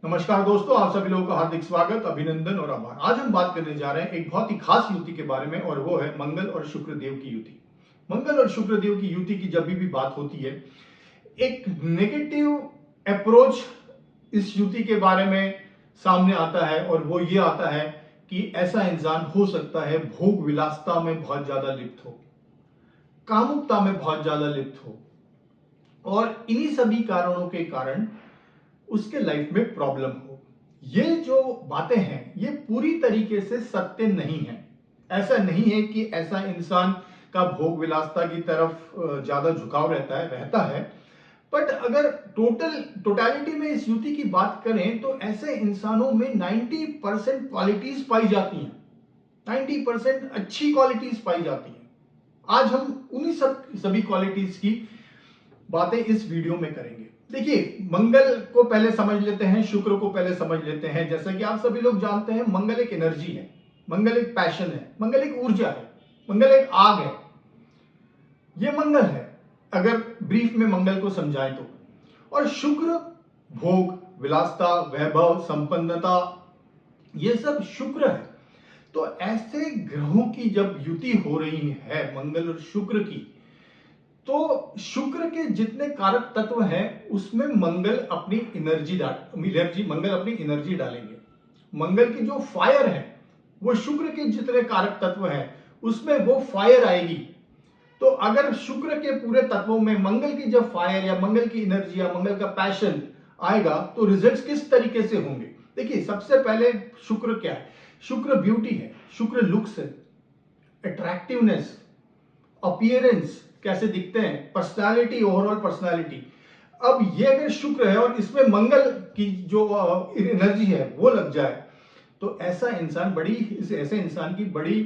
नमस्कार दोस्तों, आप सभी लोगों का हार्दिक स्वागत, अभिनंदन और आभार। आज हम बात करने जा रहे हैं एक बहुत ही खास युति के बारे में और वो है मंगल और शुक्रदेव की युति। मंगल और शुक्रदेव की युति की जब भी बात होती है, एक नेगेटिव अप्रोच इस युति के बारे में सामने आता है और वो ये आता है कि ऐसा इंसान हो सकता है भोग विलासता में बहुत ज्यादा लिप्त हो, कामुकता में बहुत ज्यादा लिप्त हो और इन्हीं सभी कारणों के कारण उसके लाइफ में प्रॉब्लम हो। ये जो बातें हैं ये पूरी तरीके से सत्य नहीं है। ऐसा नहीं है कि ऐसा इंसान का भोग विलासता की तरफ ज्यादा झुकाव रहता है। बट अगर टोटलिटी में इस युति की बात करें तो ऐसे इंसानों में 90% क्वालिटीज पाई जाती हैं, 90% अच्छी क्वालिटीज पाई जाती हैं। आज हम उन्हीं सभी क्वालिटीज की बातें इस वीडियो में करेंगे। देखिए, मंगल को पहले समझ लेते हैं, शुक्र को पहले समझ लेते हैं। जैसा कि आप सभी लोग जानते हैं, मंगल एक एनर्जी है, मंगल एक पैशन है, मंगल एक ऊर्जा है, मंगल एक आग है। ये मंगल है अगर ब्रीफ में मंगल को समझाएं तो। और शुक्र भोग, विलासता, वैभव, संपन्नता, ये सब शुक्र है। तो ऐसे ग्रहों की जब युति हो रही है मंगल और शुक्र की, तो शुक्र के जितने कारक तत्व हैं उसमें मंगल अपनी मंगल अपनी एनर्जी डालेंगे। मंगल की जो फायर है वो शुक्र के जितने कारक तत्व हैं उसमें वो फायर आएगी। तो अगर शुक्र के पूरे तत्वों में मंगल की जब फायर या मंगल की एनर्जी या मंगल का पैशन आएगा तो रिजल्ट्स किस तरीके से होंगे। देखिए, सबसे पहले शुक्र क्या है? शुक्र ब्यूटी है, शुक्र लुक्स है, अट्रैक्टिवनेस, अपीयरेंस, कैसे दिखते हैं, पर्सनालिटी, ओवरऑल पर्सनालिटी। अब ये अगर शुक्र है और इसमें मंगल की जो एनर्जी है वो लग जाए तो ऐसे इंसान की बड़ी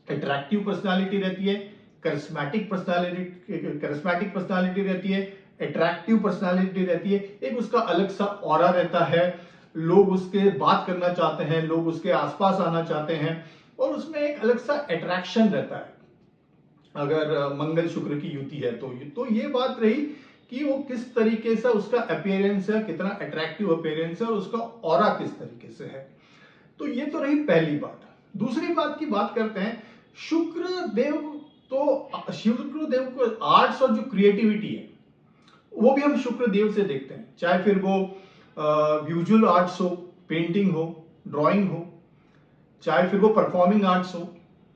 अट्रैक्टिव पर्सनालिटी रहती है, करिस्मेटिक पर्सनालिटी रहती है, अट्रैक्टिव पर्सनालिटी रहती है। एक उसका अलग सा ऑरा रहता है, लोग उसके बात करना चाहते हैं, लोग उसके आसपास आना चाहते हैं और उसमें एक अलग सा अट्रैक्शन रहता है अगर मंगल शुक्र की युति है तो ये बात रही कि वो किस तरीके से उसका अपीयरेंस है, कितना अट्रैक्टिव अपीयरेंस है और उसका ऑरा किस तरीके से है। तो ये तो रही पहली बात। दूसरी बात की बात करते हैं, शुक्रदेव शुक्रदेव को आर्ट्स और जो क्रिएटिविटी है वो भी हम शुक्रदेव से देखते हैं, चाहे फिर वो विजुअल आर्ट्स हो, पेंटिंग हो, ड्राइंग हो, चाहे फिर वो परफॉर्मिंग आर्ट्स हो,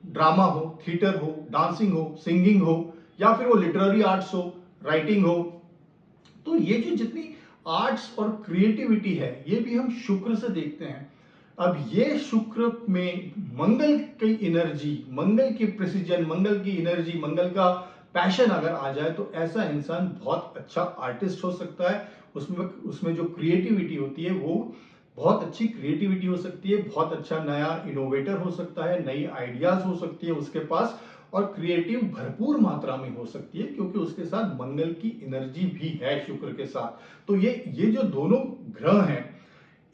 ड्रामा हो, थिएटर हो, डांसिंग हो, सिंगिंग हो, या फिर वो लिटरेरी आर्ट्स हो, राइटिंग हो। तो ये जो जितनी आर्ट्स और क्रिएटिविटी है ये भी हम शुक्र से देखते हैं। अब ये शुक्र में मंगल की एनर्जी, मंगल की प्रिसीजन, मंगल की एनर्जी, मंगल का पैशन अगर आ जाए तो ऐसा इंसान बहुत अच्छा आर्टिस्ट हो सकता है। उसमें जो क्रिएटिविटी होती है वो बहुत अच्छी क्रिएटिविटी हो सकती है, बहुत अच्छा नया इनोवेटर हो सकता है, नई आइडियाज हो सकती है उसके पास और क्रिएटिव भरपूर मात्रा में हो सकती है क्योंकि उसके साथ मंगल की एनर्जी भी है शुक्र के साथ। तो ये जो दोनों ग्रह हैं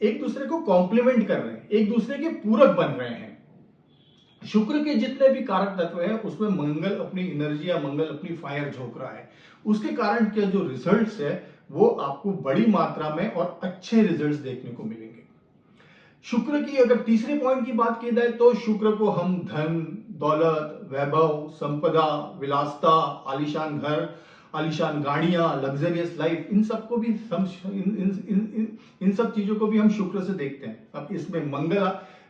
एक दूसरे को कॉम्प्लीमेंट कर रहे हैं, एक दूसरे के पूरक बन रहे हैं। शुक्र के जितने भी कारक तत्व हैं उसमें मंगल अपनी एनर्जी या मंगल अपनी फायर झोंक रहा है। उसके कारण के जो रिजल्ट्स है वो आपको बड़ी मात्रा में और अच्छे रिजल्ट्स देखने को मिलेंगे। शुक्र की अगर तीसरे पॉइंट की बात की जाए तो शुक्र को हम धन, दौलत, वैभव, संपदा, विलासता, आलीशान घर, आलीशान गाड़ियां, लग्जरियस लाइफ, इन सबको भी इन सब चीजों को भी हम शुक्र से देखते हैं। अब इसमें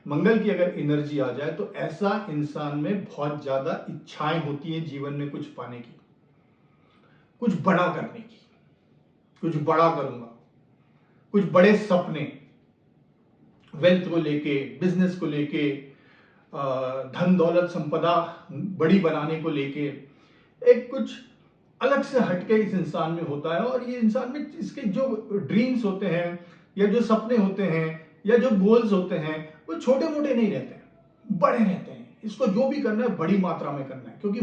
मंगल की अगर एनर्जी आ जाए तो ऐसा इंसान में बहुत ज्यादा इच्छाएं होती है जीवन में कुछ पाने की, कुछ बड़ा करने की, कुछ बड़ा करूंगा, कुछ बड़े सपने, वेल्थ को लेके, बिजनेस को लेके, धन दौलत संपदा बड़ी बनाने को लेके एक कुछ अलग से हटके इस इंसान में होता है। और ये इंसान में इसके जो ड्रीम्स होते हैं या जो सपने होते हैं या जो गोल्स होते हैं वो छोटे मोटे नहीं रहते हैं, बड़े रहते हैं। इसको जो भी करना है बड़ी मात्रा में करना है क्योंकि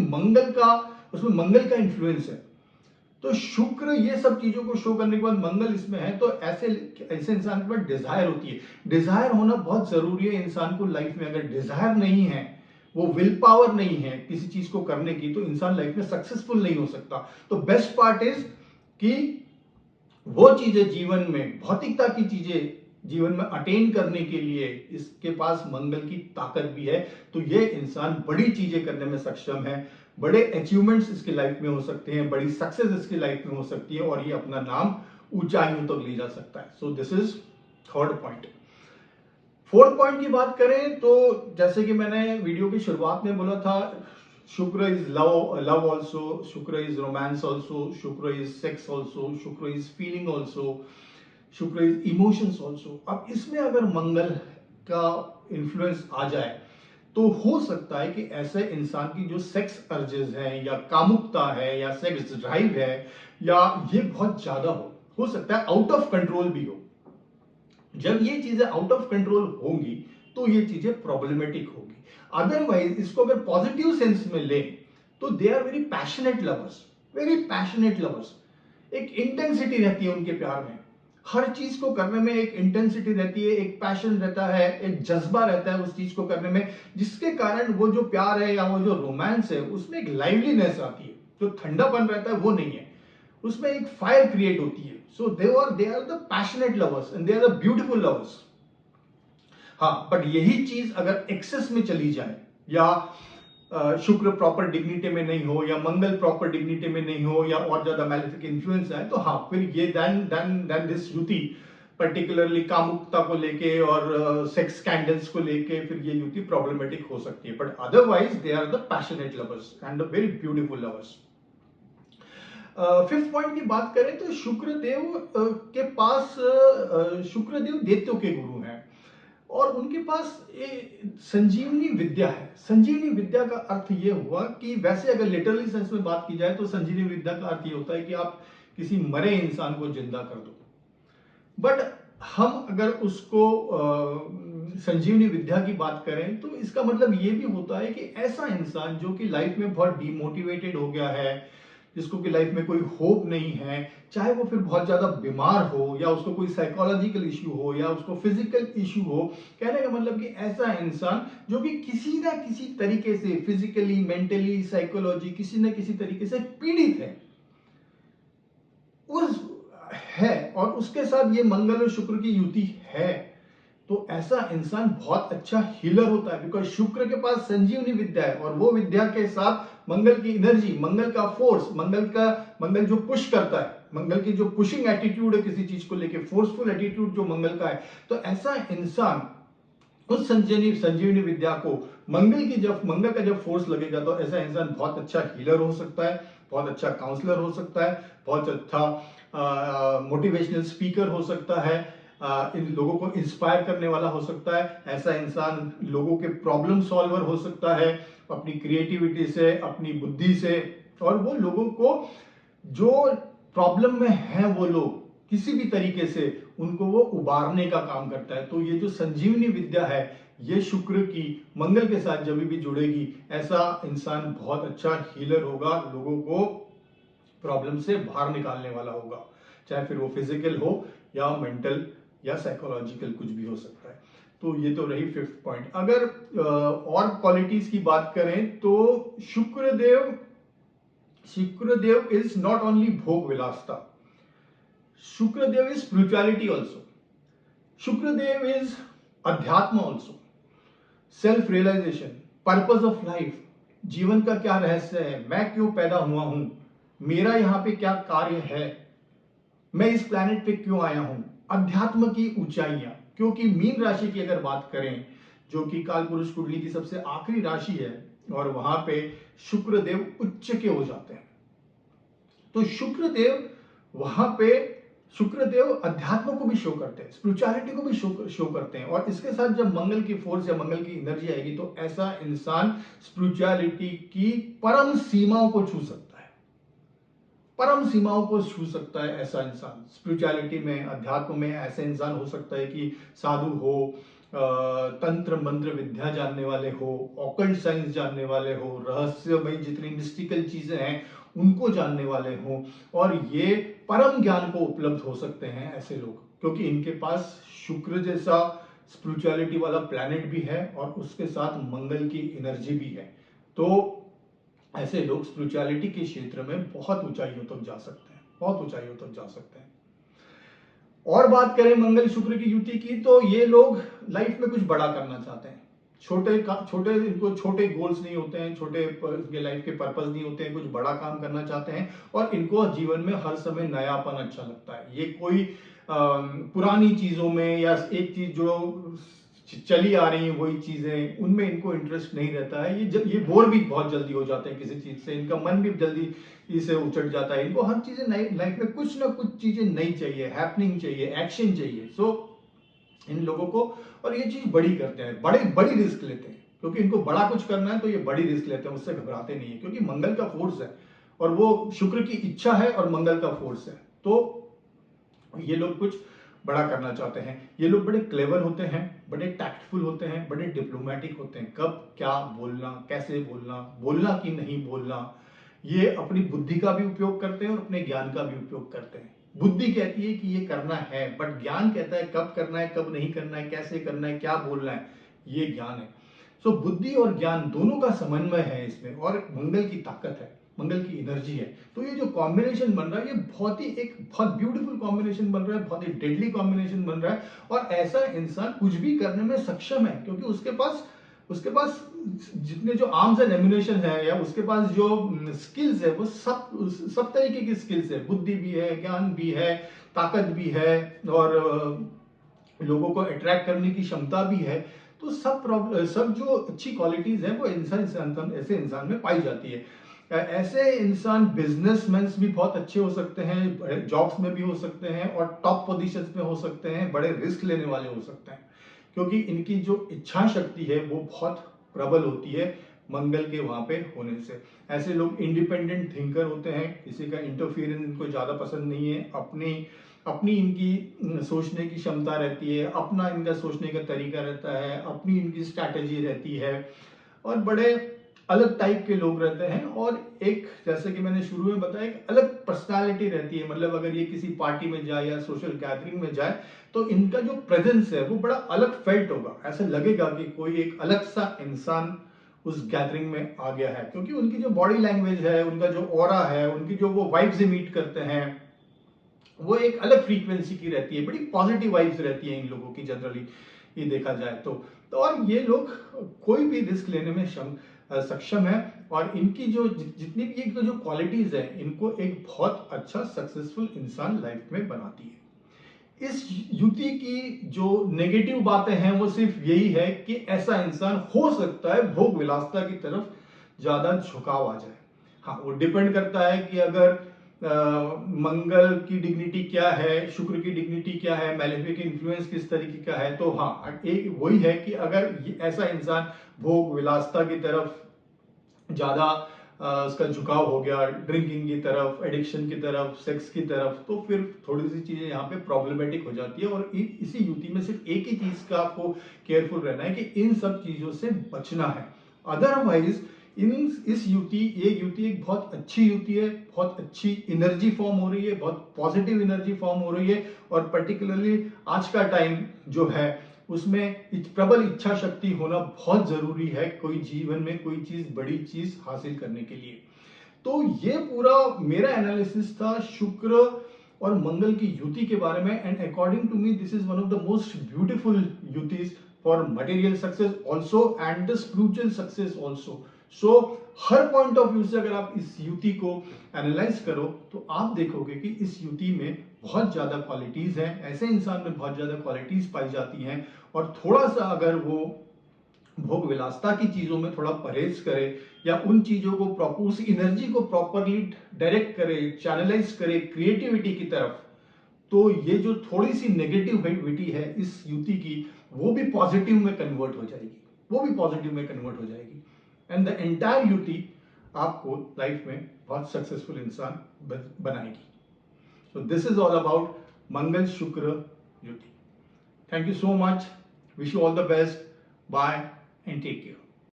उसमें मंगल का इंफ्लुएंस है। तो शुक्र ये सब चीजों को शो करने के बाद मंगल इसमें है तो ऐसे इंसान के पास डिजायर होती है। डिजायर होना बहुत जरूरी है इंसान को लाइफ में। अगर डिजायर नहीं है, वो विल पावर नहीं है किसी चीज को करने की, तो इंसान लाइफ में सक्सेसफुल नहीं हो सकता। तो बेस्ट पार्ट इज कि वो चीजें जीवन में, भौतिकता की चीजें जीवन में अटेन करने के लिए इसके पास मंगल की ताकत भी है। तो ये इंसान बड़ी चीजें करने में सक्षम है, बड़े अचीवमेंट्स इसकी लाइफ में हो सकते हैं, बड़ी सक्सेस इसकी लाइफ में हो सकती है और ये अपना नाम ऊंचाइयों तक ले जा सकता है। सो this is third point. Fourth point की बात करें तो जैसे कि मैंने वीडियो की शुरुआत में बोला था, शुक्र इज लव ऑल्सो, शुक्र इज रोमांस ऑल्सो, शुक्र इज सेक्स ऑल्सो, शुक्र इज फीलिंग ऑल्सो, शुक्र इज इमोशंस ऑल्सो। अब इसमें अगर मंगल का इन्फ्लुएंस आ जाए तो हो सकता है कि ऐसे इंसान की जो सेक्स अर्जेस है या कामुकता है या सेक्स ड्राइव है या ये बहुत ज्यादा हो सकता है आउट ऑफ कंट्रोल भी हो। जब ये चीजें आउट ऑफ कंट्रोल होंगी तो ये चीजें प्रॉब्लमेटिक होगी। अदरवाइज इसको अगर पॉजिटिव सेंस में ले तो they are very passionate lovers, very passionate lovers. एक इंटेंसिटी रहती है उनके प्यार में, हर चीज को करने में एक इंटेंसिटी रहती है, एक पैशन रहता है, एक जज्बा रहता है उस चीज को करने में, जिसके कारण वो जो प्यार है या वो जो रोमांस है उसमें एक लाइवलीनेस आती है। जो ठंडापन रहता है वो नहीं है, उसमें एक फायर क्रिएट होती है। So they are the passionate lovers and they are the beautiful lovers. हाँ, बट यही चीज अगर एक्सेस में चली जाए या शुक्र प्रॉपर डिग्निटी में नहीं हो या मंगल प्रॉपर डिग्निटी में नहीं हो या और ज्यादा मैलेफिक इन्फ्लुएंस आए तो हाँ, फिर ये देन दिस युति पर्टिकुलरली कामुकता को लेके और सेक्स स्कैंडल्स को लेके फिर ये युति प्रॉब्लमेटिक हो सकती है। But otherwise they are the passionate lovers and the very beautiful lovers. Fifth point की बात करें तो शुक्रदेव के पास शुक्रदेव दैत्यों के गुरु हैं और उनके पास संजीवनी विद्या है। संजीवनी विद्या का अर्थ ये हुआ कि वैसे अगर लिटरली सेंस में बात की जाए तो संजीवनी विद्या का अर्थ ये होता है कि आप किसी मरे इंसान को जिंदा कर दो। बट हम अगर उसको संजीवनी विद्या की बात करें तो इसका मतलब ये भी होता है कि ऐसा इंसान जो कि लाइफ में बहुत डिमोटिवेटेड हो गया है, जिसको कि लाइफ में कोई होप नहीं है, चाहे वो फिर बहुत ज्यादा बीमार हो या उसको कोई साइकोलॉजिकल इश्यू हो या उसको फिजिकल इश्यू हो, कहने का मतलब कि ऐसा इंसान जो कि किसी ना किसी तरीके से फिजिकली, मेंटली, साइकोलॉजी किसी ना किसी तरीके से पीड़ित है उस है और उसके साथ ये मंगल और शुक्र की युति है, तो ऐसा इंसान बहुत अच्छा हीलर होता है। बिकॉज शुक्र के पास संजीवनी विद्या है और वो विद्या के साथ मंगल की एनर्जी, मंगल का फोर्स, मंगल जो पुश करता है, मंगल की जो पुशिंग एटीट्यूड है किसी चीज को लेके, फोर्सफुल एटीट्यूड जो मंगल का है, तो ऐसा इंसान उस संजीवनी विद्या को मंगल का जब फोर्स लगेगा तो ऐसा इंसान बहुत अच्छा हीलर हो सकता है, बहुत अच्छा काउंसलर हो सकता है, बहुत अच्छा मोटिवेशनल स्पीकर हो सकता है, इन लोगों को इंस्पायर करने वाला हो सकता है। ऐसा इंसान लोगों के प्रॉब्लम सॉल्वर हो सकता है अपनी क्रिएटिविटी से, अपनी बुद्धि से, और वो लोगों को जो प्रॉब्लम में है वो लोग किसी भी तरीके से उनको वो उबारने का काम करता है। तो ये जो संजीवनी विद्या है ये शुक्र की मंगल के साथ जब भी जुड़ेगी ऐसा इंसान बहुत अच्छा हीलर होगा, लोगों को प्रॉब्लम से बाहर निकालने वाला होगा, चाहे फिर वो फिजिकल हो या मेंटल या साइकोलॉजिकल, कुछ भी हो सकता है। तो ये तो रही फिफ्थ पॉइंट। अगर और क्वालिटीज की बात करें तो शुक्रदेव इज नॉट ओनली भोग विलासता, Shukradev is spirituality also, Shukradev is अध्यात्म also, self realization, purpose of life, जीवन का क्या रहस्य है, मैं क्यों पैदा हुआ हूं, मेरा यहां पे क्या कार्य है, मैं इस प्लैनेट पे क्यों आया हूं, अध्यात्म की ऊंचाइयां। क्योंकि मीन राशि की अगर बात करें जो कि कालपुरुष कुंडली की सबसे आखिरी राशि है और वहां पे शुक्रदेव उच्च के हो जाते हैं, तो शुक्रदेव अध्यात्म को भी शो करते हैं, स्पिरिचुअलिटी को भी शो करते हैं। और इसके साथ जब मंगल की फोर्स या मंगल की एनर्जी आएगी तो ऐसा इंसान स्पिरिचुअलिटी की परम सीमाओं को छू सकता है, परम सीमाओं को छू सकता है ऐसा इंसान। स्पिरिचुअलिटी में, अध्यात्म में ऐसे इंसान हो सकता है कि साधु हो, तंत्र मंत्र विद्या जानने वाले हो, ऑकल्ट साइंस जानने वाले हो, रहस्यमय जितनी मिस्टिकल चीजें हैं उनको जानने वाले हो, और ये परम ज्ञान को उपलब्ध हो सकते हैं ऐसे लोग, क्योंकि इनके पास शुक्र जैसा स्पिरिचुअलिटी वाला प्लैनेट भी है और उसके साथ मंगल की एनर्जी भी है। तो ऐसे लोग स्पिरिचुअलिटी के क्षेत्र में बहुत ऊंचाइयों तक जा सकते हैं, बहुत ऊंचाइयों तक जा सकते हैं। और बात करें मंगल शुक्र की युति की, तो ये लोग लाइफ में कुछ बड़ा करना चाहते हैं। छोटे इनको छोटे गोल्स नहीं होते हैं, छोटे इनके लाइफ के पर्पस नहीं होते हैं, कुछ बड़ा काम करना चाहते हैं और इनको जीवन में हर समय नयापन अच्छा लगता है। ये कोई पुरानी चीजों में या एक चीज जो चली आ रही है वही चीजें, उनमें इनको इंटरेस्ट नहीं रहता है। ये बोर भी बहुत जल्दी हो जाते हैं किसी चीज से, इनका मन भी जल्दी इसे उचट जाता है। इनको हर चीजें नई लाइफ में कुछ ना कुछ चीजें नई चाहिए, हैपनिंग चाहिए, एक्शन चाहिए। सो इन लोगों को, और ये चीज बड़ी करते हैं, बड़ी रिस्क लेते हैं, क्योंकि इनको बड़ा कुछ करना है तो ये बड़ी रिस्क लेते हैं, उससे घबराते नहीं है, क्योंकि मंगल का फोर्स है और वो शुक्र की इच्छा है और मंगल का फोर्स है। तो ये लोग कुछ बड़ा करना चाहते हैं। ये लोग बड़े क्लेवर होते हैं, बड़े टैक्टफुल होते हैं, बड़े डिप्लोमेटिक होते हैं। कब क्या बोलना, कैसे बोलना, बोलना कि नहीं बोलना, ये अपनी बुद्धि का भी उपयोग करते हैं और अपने ज्ञान का भी उपयोग करते हैं। बुद्धि कहती है कि ये करना है, बट ज्ञान कहता है कब करना है, कब नहीं करना है, कैसे करना है, क्या बोलना है, ये ज्ञान है। सो बुद्धि और ज्ञान दोनों का समन्वय है इसमें, और मंगल की ताकत है, मंगल की एनर्जी है। तो ये जो कॉम्बिनेशन बन रहा है, ये बहुत ब्यूटीफुल कॉम्बिनेशन बन रहा है, बहुत ही डेडली कॉम्बिनेशन बन रहा है। और ऐसा इंसान कुछ भी करने में सक्षम है, क्योंकि उसके पास जितने जो आर्म्स एंड एम्युनिशन है, या उसके पास जो स्किल्स है, वो सब तरीके की स्किल्स है। बुद्धि भी है, ज्ञान भी है, ताकत भी है, और लोगों को अट्रैक्ट करने की क्षमता भी है। तो सब जो अच्छी क्वालिटीज है वो ऐसे इंसान में पाई जाती है। ऐसे इंसान बिजनेसमैन भी बहुत अच्छे हो सकते हैं, जॉब्स में भी हो सकते हैं, और टॉप पोजीशंस में हो सकते हैं, बड़े रिस्क लेने वाले हो सकते हैं, क्योंकि इनकी जो इच्छा शक्ति है वो बहुत प्रबल होती है मंगल के वहां पे होने से। ऐसे लोग इंडिपेंडेंट थिंकर होते हैं, किसी का इंटरफियरेंस इनको ज्यादा पसंद नहीं है। अपनी अपनी इनकी सोचने की क्षमता रहती है, अपना इनका सोचने का तरीका रहता है, अपनी इनकी स्ट्रैटेजी रहती है, और बड़े अलग टाइप के लोग रहते हैं। और एक, जैसे कि मैंने शुरू में बताया, एक अलग पर्सनालिटी रहती है। मतलब अगर ये किसी पार्टी में जाए या सोशल गैदरिंग में जाए, तो इनका जो प्रेजेंस है वो बड़ा अलग फेल्ट होगा। ऐसा लगेगा कि कोई एक अलग सा इंसान उस गैदरिंग में आ गया है, क्योंकि उनकी जो बॉडी लैंग्वेज है, उनका जो ऑरा है, उनकी जो वो वाइब्स इमिट करते हैं, वो एक अलग फ्रीक्वेंसी की रहती है। बड़ी पॉजिटिव वाइब्स रहती है इन लोगों की, जनरली ये देखा जाए तो और ये लोग कोई भी रिस्क लेने में सक्षम है। और इनकी जो जितनी भी एक जो क्वालिटीज है, इनको एक बहुत अच्छा सक्सेसफुल इंसान लाइफ में बनाती है। इस युति की जो नेगेटिव बातें हैं वो सिर्फ यही है कि ऐसा इंसान हो सकता है भोग विलासता की तरफ ज्यादा झुकाव आ जाए। हाँ, वो डिपेंड करता है कि अगर मंगल की डिग्निटी क्या है, शुक्र की डिग्निटी क्या है, मैलेफिक इन्फ्लुएंस किस तरीके का है। तो हाँ, एक वही है कि अगर ऐसा इंसान भोग विलासता की तरफ ज्यादा उसका झुकाव हो गया, ड्रिंकिंग की तरफ, एडिक्शन की तरफ, सेक्स की तरफ, तो फिर थोड़ी सी चीजें यहाँ पे प्रॉब्लमेटिक हो जाती है। और इसी युति में सिर्फ एक ही चीज का आपको केयरफुल रहना है कि इन सब चीजों से बचना है। अदरवाइज इस युति, ये युति एक बहुत अच्छी युति है, बहुत अच्छी एनर्जी फॉर्म हो रही है, बहुत पॉजिटिव एनर्जी फॉर्म हो रही है। और पर्टिकुलरली आज का टाइम जो है, उसमें प्रबल इच्छा शक्ति होना बहुत जरूरी है, कोई जीवन में कोई चीज, बड़ी चीज हासिल करने के लिए। तो ये पूरा मेरा एनालिसिस था शुक्र और मंगल की युति के बारे में। And according to me this is one of the most beautiful युतिस for material success also and the spiritual success also. So हर पॉइंट ऑफ व्यू से अगर आप इस युति को एनालाइज करो, तो आप देखोगे कि इस युति में बहुत ज्यादा क्वालिटीज हैं, ऐसे इंसान में बहुत ज्यादा क्वालिटीज पाई जाती हैं। और थोड़ा सा अगर वो भोग विलासता की चीजों में थोड़ा परहेज करे, या उन चीजों को उस एनर्जी को प्रॉपरली डायरेक्ट करे, चैनलाइज करे क्रिएटिविटी की तरफ, तो ये जो थोड़ी सी नेगेटिविटी है इस युति की, वो भी पॉजिटिव में कन्वर्ट हो जाएगी, वो भी पॉजिटिव में कन्वर्ट हो जाएगी। एंड द एंटायर युति आपको लाइफ में बहुत सक्सेसफुल इंसान बनाएगी। So this is all about Mangal Shukra युति। Thank you so much. Wish you all the best. Bye and take care.